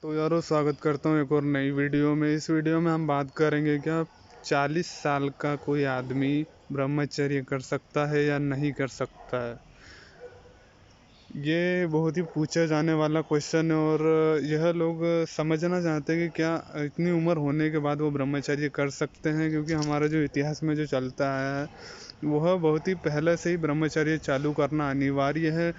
तो यारो स्वागत करता हूँ एक और नई वीडियो में। इस वीडियो में हम बात करेंगे क्या 40 साल का कोई आदमी ब्रह्मचर्य कर सकता है या नहीं कर सकता है। ये बहुत ही पूछा जाने वाला क्वेश्चन है और यह लोग समझना चाहते हैं कि क्या इतनी उम्र होने के बाद वो ब्रह्मचर्य कर सकते हैं, क्योंकि हमारा जो इतिहास में जो चलता है वह बहुत ही पहले से ही ब्रह्मचर्य चालू करना अनिवार्य है।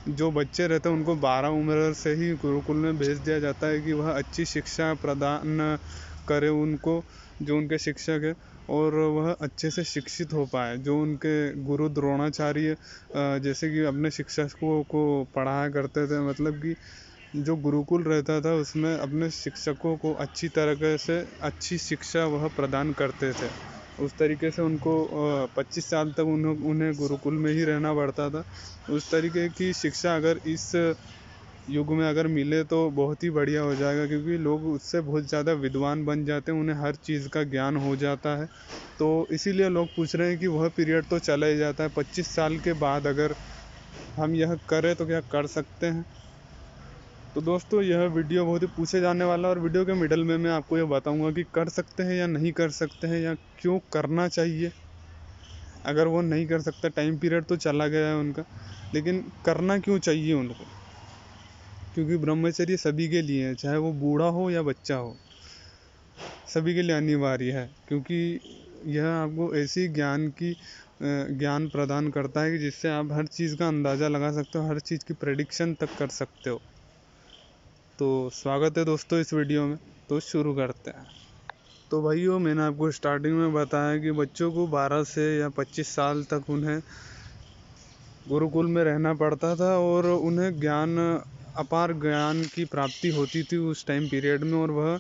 जो बच्चे रहते हैं उनको 12 उम्र से ही गुरुकुल में भेज दिया जाता है कि वह अच्छी शिक्षा प्रदान करे उनको, जो उनके शिक्षक है, और वह अच्छे से शिक्षित हो पाए। जो उनके गुरु द्रोणाचार्य जैसे कि अपने शिक्षकों को पढ़ाया करते थे, मतलब कि जो गुरुकुल रहता था उसमें अपने शिक्षकों को अच्छी तरीके से अच्छी शिक्षा वह प्रदान करते थे। उस तरीके से उनको 25 साल तक उन्हें गुरुकुल में ही रहना पड़ता था। उस तरीके की शिक्षा अगर इस युग में अगर मिले तो बहुत ही बढ़िया हो जाएगा, क्योंकि लोग उससे बहुत ज़्यादा विद्वान बन जाते हैं, उन्हें हर चीज़ का ज्ञान हो जाता है। तो इसीलिए लोग पूछ रहे हैं कि वह पीरियड तो चला ही जाता है, 25 साल के बाद अगर हम यह करें तो क्या कर सकते हैं। तो दोस्तों यह वीडियो बहुत ही पूछे जाने वाला है और वीडियो के मिडल में मैं आपको यह बताऊंगा कि कर सकते हैं या नहीं कर सकते हैं, या क्यों करना चाहिए। अगर वो नहीं कर सकता, टाइम पीरियड तो चला गया है उनका, लेकिन करना क्यों चाहिए उनको, क्योंकि ब्रह्मचर्य सभी के लिए है, चाहे वो बूढ़ा हो या बच्चा हो, सभी के लिए अनिवार्य है। क्योंकि यह आपको ऐसी ज्ञान प्रदान करता है कि जिससे आप हर चीज़ का अंदाज़ा लगा सकते हो, हर चीज़ की प्रेडिक्शन तक कर सकते हो। तो स्वागत है दोस्तों इस वीडियो में। तो शुरू करते हैं। तो भाइयों, मैंने आपको स्टार्टिंग में बताया कि बच्चों को 12 से या 25 साल तक उन्हें गुरुकुल में रहना पड़ता था और उन्हें अपार ज्ञान की प्राप्ति होती थी उस टाइम पीरियड में, और वह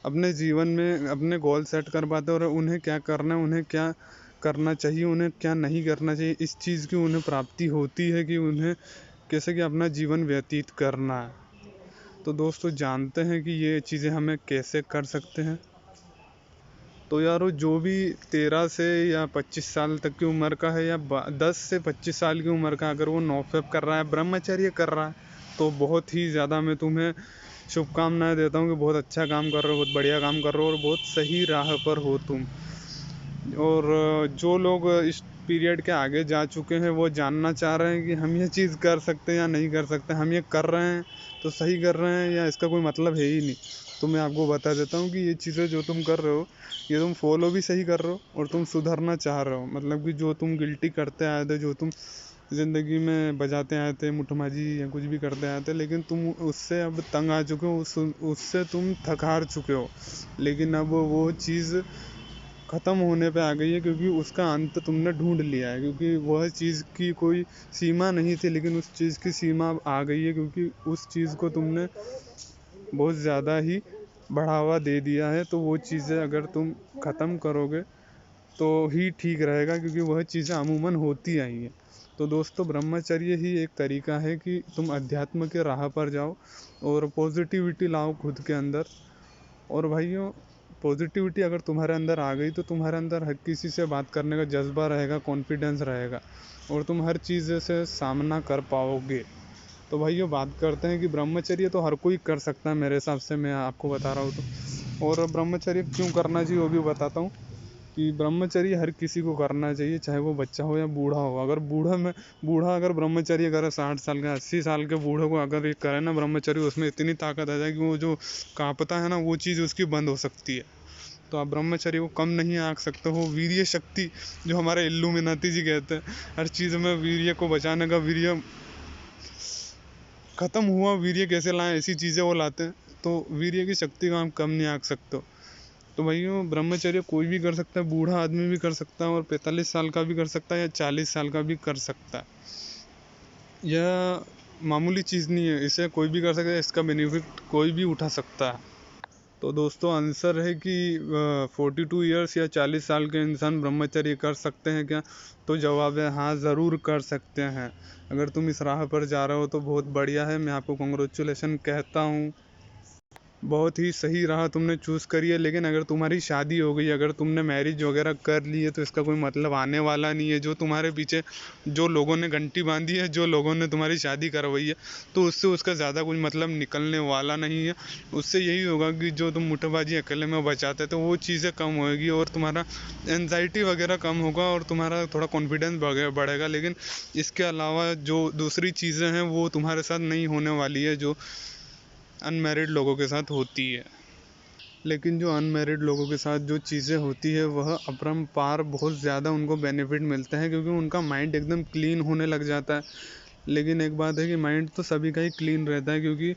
अपने जीवन में अपने गोल सेट कर पाते और उन्हें क्या करना है, उन्हें क्या करना चाहिए, उन्हें क्या नहीं करना चाहिए, इस चीज़ की उन्हें प्राप्ति होती है कि उन्हें कैसे कि अपना जीवन व्यतीत करना है। तो दोस्तों जानते हैं कि ये चीज़ें हमें कैसे कर सकते हैं। तो यारो, जो भी 13 से या 25 साल तक की उम्र का है या 10 से 25 साल की उम्र का, अगर वो नॉफेप कर रहा है, ब्रह्मचर्य कर रहा है, तो बहुत ही ज़्यादा मैं तुम्हें शुभकामनाएं देता हूँ कि बहुत अच्छा काम कर रहे हो, बहुत बढ़िया काम कर रहे हो और बहुत सही राह पर हो तुम। और जो लोग इस पीरियड के आगे जा चुके हैं वो जानना चाह रहे हैं कि हम ये चीज़ कर सकते हैं या नहीं कर सकते, हम ये कर रहे हैं तो सही कर रहे हैं या इसका कोई मतलब है ही नहीं। तो मैं आपको बता देता हूँ कि ये चीज़ें जो तुम कर रहे हो, ये तुम फॉलो भी सही कर रहे हो और तुम सुधरना चाह रहे हो। मतलब कि जो तुम गिल्टी करते आए थे, जो तुम ज़िंदगी में बजाते आए थे मुठमाजी या कुछ भी करते आए थे, लेकिन तुम उससे अब तंग आ चुके हो, उससे तुम थक हार चुके हो। लेकिन अब वो चीज़ ख़त्म होने पे आ गई है, क्योंकि उसका अंत तुमने ढूंढ लिया है। क्योंकि वह चीज़ की कोई सीमा नहीं थी, लेकिन उस चीज़ की सीमा अब आ गई है, क्योंकि उस चीज़ को तुमने बहुत ज़्यादा ही बढ़ावा दे दिया है। तो वो चीज़ें अगर तुम ख़त्म करोगे तो ही ठीक रहेगा, क्योंकि वह चीज़ें अमूमन होती आई हैं। तो दोस्तों, ब्रह्मचर्य ही एक तरीका है कि तुम अध्यात्म के राह पर जाओ और पॉजिटिविटी लाओ खुद के अंदर। और भाइयों, पॉजिटिविटी अगर तुम्हारे अंदर आ गई तो तुम्हारे अंदर हर किसी से बात करने का जज्बा रहेगा, कॉन्फिडेंस रहेगा और तुम हर चीज़ से सामना कर पाओगे। तो भाइयों, बात करते हैं कि ब्रह्मचर्य तो हर कोई कर सकता है मेरे हिसाब से, मैं आपको बता रहा हूँ तो। और ब्रह्मचर्य क्यों करना चाहिए वो भी बताता हूँ कि ब्रह्मचर्य हर किसी को करना चाहिए, चाहे वो बच्चा हो या बूढ़ा हो। अगर बूढ़ा अगर ब्रह्मचर्य करे, 60 साल का 80 साल के बूढ़े को अगर ये करे ना ब्रह्मचर्य, उसमें इतनी ताकत आ जाएगी, वो जो कांपता है ना वो चीज़ उसकी बंद हो सकती है। तो आप ब्रह्मचर्य को कम नहीं आंक सकते हो। वीर्य शक्ति, जो हमारे इल्लुमिनाती जी कहते हैं, हर चीज़ में वीर्य को बचाने का, वीर्य खत्म हुआ वीर्य कैसे लाएं, ऐसी चीज़ें वो लाते हैं। तो वीर्य की शक्ति को आप कम नहीं आंक सकते हो। तो भाइयों, ब्रह्मचर्य कोई भी कर सकता है, बूढ़ा आदमी भी कर सकता है और 45 साल का भी कर सकता है या 40 साल का भी कर सकता है। यह मामूली चीज़ नहीं है, इसे कोई भी कर सकता है, इसका बेनिफिट कोई भी उठा सकता है। तो दोस्तों, आंसर है कि 42 ईयर्स या 40 साल के इंसान ब्रह्मचर्य कर सकते हैं क्या? तो जवाब है हाँ, ज़रूर कर सकते हैं। अगर तुम इस राह पर जा रहे हो तो बहुत बढ़िया है, मैं आपको कॉन्ग्रेचुलेसन कहता हूँ। बहुत ही सही राह तुमने चूज़ करी है। लेकिन अगर तुम्हारी शादी हो गई, अगर तुमने मैरिज वगैरह कर ली है, तो इसका कोई मतलब आने वाला नहीं है। जो तुम्हारे पीछे जो लोगों ने घंटी बांधी है, जो लोगों ने तुम्हारी शादी करवाई है, तो उससे उसका ज़्यादा कुछ मतलब निकलने वाला नहीं है। उससे यही होगा कि जो तुम मुट्ठेबाजी अकेले में बचाते, तो वो चीज़ें कम होएगी और तुम्हारा एनजाइटी वगैरह कम होगा और तुम्हारा थोड़ा कॉन्फिडेंस बढ़ेगा। लेकिन इसके अलावा जो दूसरी चीज़ें हैं वो तुम्हारे साथ नहीं होने वाली है, जो अनमैरिड लोगों के साथ होती है। लेकिन जो अनमैरिड लोगों के साथ जो चीज़ें होती है वह अपरंपार बहुत ज़्यादा उनको बेनिफिट मिलते हैं, क्योंकि उनका माइंड एकदम क्लीन होने लग जाता है। लेकिन एक बात है कि माइंड तो सभी का ही क्लीन रहता है, क्योंकि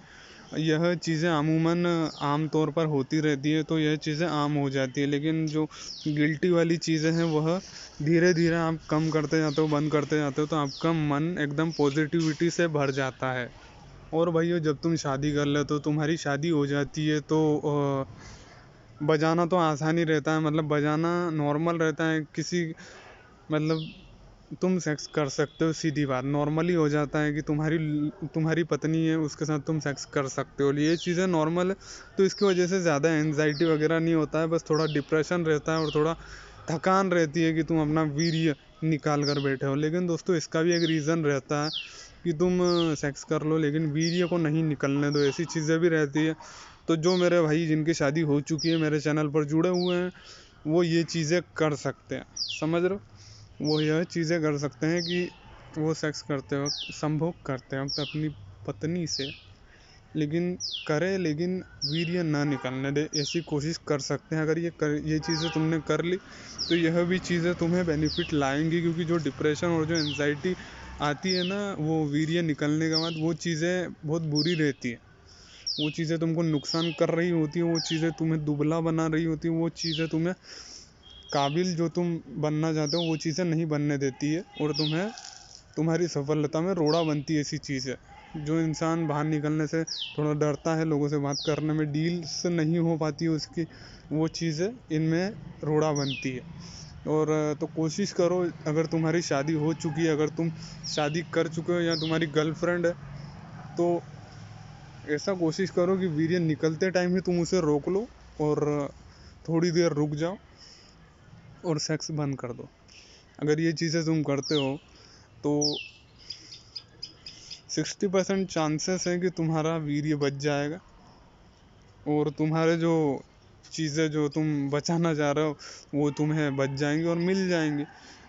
यह चीज़ें अमूमन आम तौर पर होती रहती है, तो यह चीज़ें आम हो जाती है। लेकिन जो गिल्टी वाली चीज़ें हैं वह धीरे धीरे आप कम करते जाते हो, बंद करते जाते हो, तो आपका मन एकदम पॉजिटिविटी से भर जाता है। और भाइयों, जब तुम शादी कर लेते हो, तुम्हारी शादी हो जाती है, तो बजाना तो आसान ही रहता है, मतलब बजाना नॉर्मल रहता है। किसी मतलब तुम सेक्स कर सकते हो, सीधी बात नॉर्मली हो जाता है कि तुम्हारी पत्नी है, उसके साथ तुम सेक्स कर सकते हो, ये चीज़ें नॉर्मल है। तो इसकी वजह से ज़्यादा एनजाइटी वगैरह नहीं होता है, बस थोड़ा डिप्रेशन रहता है और थोड़ा थकान रहती है कि तुम अपना वीर्य निकाल कर बैठे हो। लेकिन दोस्तों, इसका भी एक रीज़न रहता है कि तुम सेक्स कर लो लेकिन वीर्य को नहीं निकलने दो, ऐसी चीज़ें भी रहती है। तो जो मेरे भाई जिनकी शादी हो चुकी है, मेरे चैनल पर जुड़े हुए हैं, वो ये चीज़ें कर सकते हैं, समझ रहे हो। वो यह चीज़ें कर सकते हैं कि वो सेक्स करते वक्त, संभोग करते वक्त अपनी पत्नी से, लेकिन करे लेकिन वीर्य ना निकलने दे, ऐसी कोशिश कर सकते हैं। अगर ये चीज़ें तुमने कर ली, तो यह भी चीज़ें तुम्हें बेनिफिट लाएंगी, क्योंकि जो डिप्रेशन और जो एंजाइटी आती है ना, वो वीर्य निकलने के बाद वो चीज़ें बहुत बुरी रहती है। वो चीज़ें तुमको नुकसान कर रही होती है, वो चीज़ें तुम्हें दुबला बना रही होती है, वो चीज़ें तुम्हें काबिल जो तुम बनना चाहते हो वो चीज़ें नहीं बनने देती है, और तुम्हें तुम्हारी सफलता में रोड़ा बनती है ऐसी चीज़ है। जो इंसान बाहर निकलने से थोड़ा डरता है, लोगों से बात करने में डील्स नहीं हो पाती है उसकी, वो चीज़ें इनमें रोड़ा बनती है। और तो कोशिश करो, अगर तुम्हारी शादी हो चुकी है, अगर तुम शादी कर चुके हो या तुम्हारी गर्लफ्रेंड है, तो ऐसा कोशिश करो कि वीर्य निकलते टाइम ही तुम उसे रोक लो और थोड़ी देर रुक जाओ और सेक्स बंद कर दो। अगर ये चीज़ें तुम करते हो, तो 60% चांसेस है कि तुम्हारा वीर्य बच जाएगा और तुम्हारे जो चीज़ें जो तुम बचाना चाह रहे हो वो तुम्हें बच जाएंगी और मिल जाएंगी।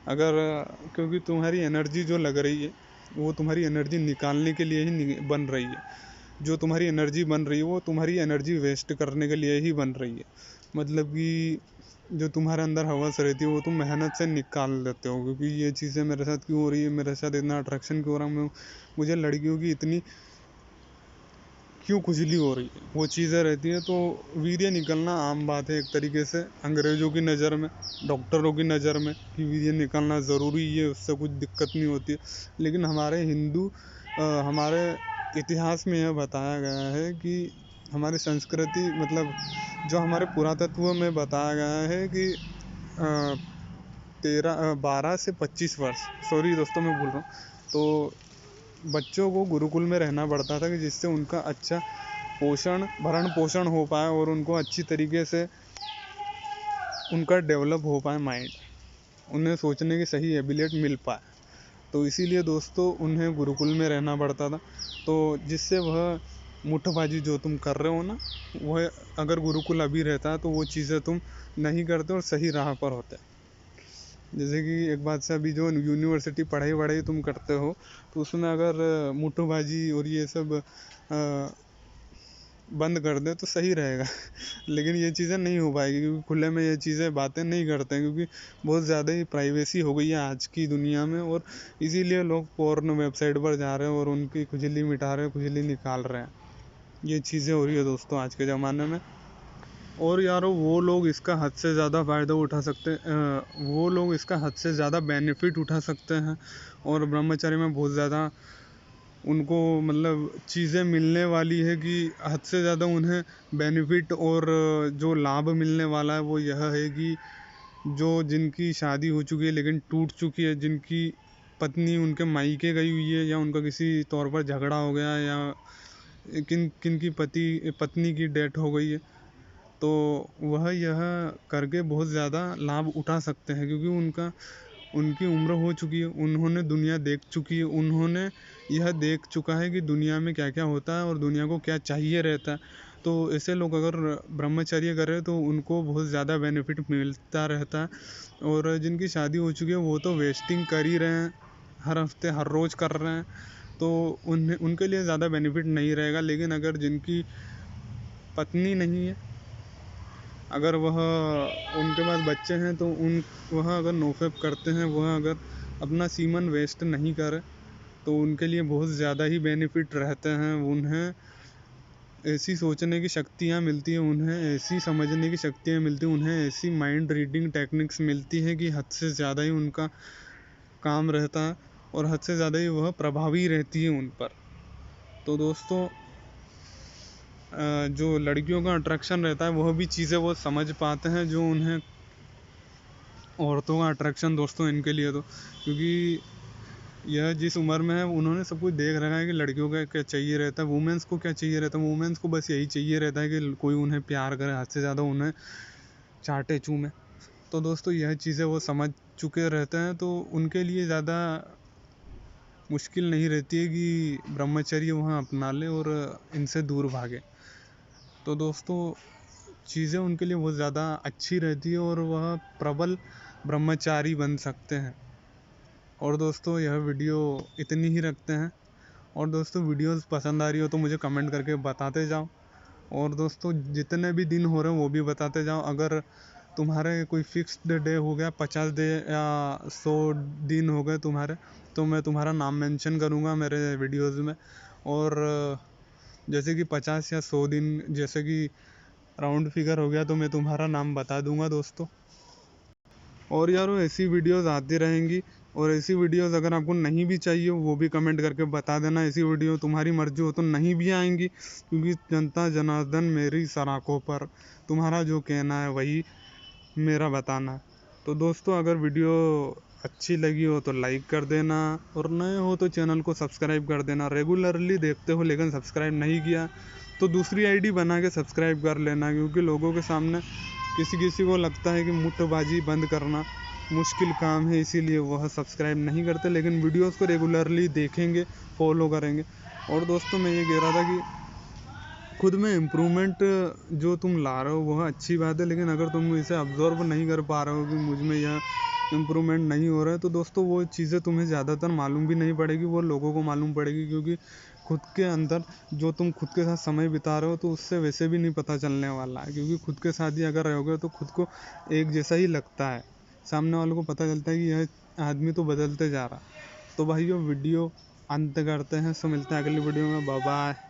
अगर क्योंकि तुम्हारी एनर्जी जो लग रही है वो तुम्हारी एनर्जी निकालने के लिए ही बन रही है। जो तुम्हारी एनर्जी बन रही है वो तुम्हारी एनर्जी वेस्ट करने के लिए ही बन रही है। मतलब कि जो तुम्हारे अंदर हवस रहती है वो तुम मेहनत से निकाल देते हो, क्योंकि ये चीज़ें मेरे साथ क्यों हो रही है, मेरे साथ इतना अट्रैक्शन क्यों हो रहा है, मुझे लड़कियों की इतनी क्यों खुजली हो रही है, वो चीज़ें रहती हैं। तो वीर्य निकलना आम बात है एक तरीके से, अंग्रेज़ों की नज़र में, डॉक्टरों की नज़र में, कि वीर्य निकलना ज़रूरी है, उससे कुछ दिक्कत नहीं होती है। लेकिन हमारे इतिहास में यह बताया गया है कि हमारी संस्कृति, मतलब जो हमारे पुरातत्व में बताया गया है कि 12 से 25 वर्ष, सॉरी दोस्तों मैं भूल रहा हूँ, तो बच्चों को गुरुकुल में रहना पड़ता था कि जिससे उनका अच्छा भरण पोषण हो पाए और उनको अच्छी तरीके से उनका डेवलप हो पाए माइंड, उन्हें सोचने की सही एबिलिटी मिल पाए। तो इसीलिए दोस्तों उन्हें गुरुकुल में रहना पड़ता था, तो जिससे वह मुट्ठबाजी जो तुम कर रहे हो ना, वह अगर गुरुकुल अभी रहता तो वो चीज़ें तुम नहीं करते और सही राह पर होते। जैसे कि एक बात से, अभी जो यूनिवर्सिटी पढ़ाई वढ़ाई तुम करते हो, तो उसमें अगर मुट्ठबाजी और ये सब बंद कर दे तो सही रहेगा। लेकिन ये चीज़ें नहीं हो पाएगी, क्योंकि खुले में ये चीज़ें बातें नहीं करते हैं, क्योंकि बहुत ज़्यादा ही प्राइवेसी हो गई है आज की दुनिया में, और इसीलिए लोग पोर्न वेबसाइट पर जा रहे हैं और उनकी खुजली मिटा रहे हैं, खुजली निकाल रहे हैं। ये चीज़ें हो रही है दोस्तों आज के ज़माने में। और यारो, वो लोग इसका हद से ज़्यादा फ़ायदा उठा सकते हैं, वो लोग इसका हद से ज़्यादा बेनिफिट उठा सकते हैं, और ब्रह्मचर्य में बहुत ज़्यादा उनको मतलब चीज़ें मिलने वाली है कि हद से ज़्यादा उन्हें बेनिफिट और जो लाभ मिलने वाला है वो यह है कि जो जिनकी शादी हो चुकी है लेकिन टूट चुकी है, जिनकी पत्नी उनके मायके गई हुई है, या उनका किसी तौर पर झगड़ा हो गया, या किन किन की पत्नी की डेथ हो गई है, तो वह यह करके बहुत ज़्यादा लाभ उठा सकते हैं, क्योंकि उनकी उम्र हो चुकी है, उन्होंने दुनिया देख चुकी है, उन्होंने यह देख चुका है कि दुनिया में क्या क्या होता है और दुनिया को क्या चाहिए रहता है। तो ऐसे लोग अगर ब्रह्मचर्य करें तो उनको बहुत ज़्यादा बेनिफिट मिलता रहता है। और जिनकी शादी हो चुकी है वो तो वेस्टिंग कर ही रहे हैं, हर हफ्ते हर रोज़ कर रहे हैं, तो उनके लिए ज़्यादा बेनिफिट नहीं रहेगा। लेकिन अगर जिनकी पत्नी नहीं है, अगर उनके पास बच्चे हैं, तो वह अगर नोफेप करते हैं, वह अगर अपना सीमन वेस्ट नहीं करे, तो उनके लिए बहुत ज़्यादा ही बेनिफिट रहते हैं। उन्हें ऐसी सोचने की शक्तियाँ मिलती हैं, उन्हें ऐसी समझने की शक्तियाँ मिलती हैं, उन्हें ऐसी माइंड रीडिंग टेक्निक्स मिलती हैं कि हद से ज़्यादा ही उनका काम रहता है और हद से ज़्यादा ही वह प्रभावी रहती है उन पर। तो दोस्तों, जो लड़कियों का अट्रैक्शन रहता है वह भी चीज़ें वो समझ पाते हैं, जो उन्हें औरतों का अट्रैक्शन दोस्तों इनके लिए, तो क्योंकि यह जिस उम्र में है उन्होंने सब कुछ देख रखा है कि लड़कियों का क्या चाहिए रहता है, वुमेन्स को क्या चाहिए रहता है। वुमेन्स को बस यही चाहिए रहता है कि कोई उन्हें प्यार करे, हद से ज़्यादा उन्हें चाटे चूमे। तो दोस्तों, यह चीज़ें वो समझ चुके रहते हैं, तो उनके लिए ज़्यादा मुश्किल नहीं रहती है कि ब्रह्मचर्य वहाँ अपना ले और इनसे दूर भागे। तो दोस्तों, चीज़ें उनके लिए बहुत ज़्यादा अच्छी रहती है और वह प्रबल ब्रह्मचारी बन सकते हैं। और दोस्तों, यह वीडियो इतनी ही रखते हैं। और दोस्तों, वीडियोस पसंद आ रही हो तो मुझे कमेंट करके बताते जाओ। और दोस्तों, जितने भी दिन हो रहे हैं वो भी बताते जाओ। अगर तुम्हारे कोई फिक्स्ड डे हो गया, 50 डे या 100 दिन हो गए तुम्हारे, तो मैं तुम्हारा नाम मेंशन करूँगा मेरे वीडियोस में। और जैसे कि 50 या 100 दिन जैसे कि राउंड फिगर हो गया, तो मैं तुम्हारा नाम बता दूंगा दोस्तों। और यारो, ऐसी वीडियोस आती रहेंगी। और ऐसी वीडियोस अगर आपको नहीं भी चाहिए वो भी कमेंट करके बता देना। ऐसी वीडियो तुम्हारी मर्जी हो तो नहीं भी आएंगी, क्योंकि जनता जनार्दन मेरी सराखों पर, तुम्हारा जो कहना है वही मेरा बताना है। तो दोस्तों, अगर वीडियो अच्छी लगी हो तो लाइक कर देना, और नए हो तो चैनल को सब्सक्राइब कर देना। रेगुलरली देखते हो लेकिन सब्सक्राइब नहीं किया तो दूसरी आईडी बना के सब्सक्राइब कर लेना, क्योंकि लोगों के सामने किसी किसी को लगता है कि मुट्ठबाजी बंद करना मुश्किल काम है, इसीलिए वह सब्सक्राइब नहीं करते, लेकिन वीडियोस को रेगुलरली देखेंगे, फॉलो करेंगे। और दोस्तों, मैं ये कह रहा था कि खुद में इम्प्रूवमेंट जो तुम ला रहे हो वह अच्छी बात है, लेकिन अगर तुम इसे ऑब्जर्व नहीं कर पा रहे हो कि मुझ में यह इम्प्रूवमेंट नहीं हो रहा है, तो दोस्तों वो चीज़ें तुम्हें ज़्यादातर मालूम भी नहीं पड़ेगी, वो लोगों को मालूम पड़ेगी। क्योंकि खुद के अंदर जो तुम खुद के साथ समय बिता रहे हो तो उससे वैसे भी नहीं पता चलने वाला है, क्योंकि खुद के साथ ही अगर रहोगे तो खुद को एक जैसा ही लगता है, सामने वालों को पता चलता है कि यह आदमी तो बदलते जा रहा। तो भाइयों, वीडियो अंत करते हैं, सो मिलते हैं अगली वीडियो में। Bye bye.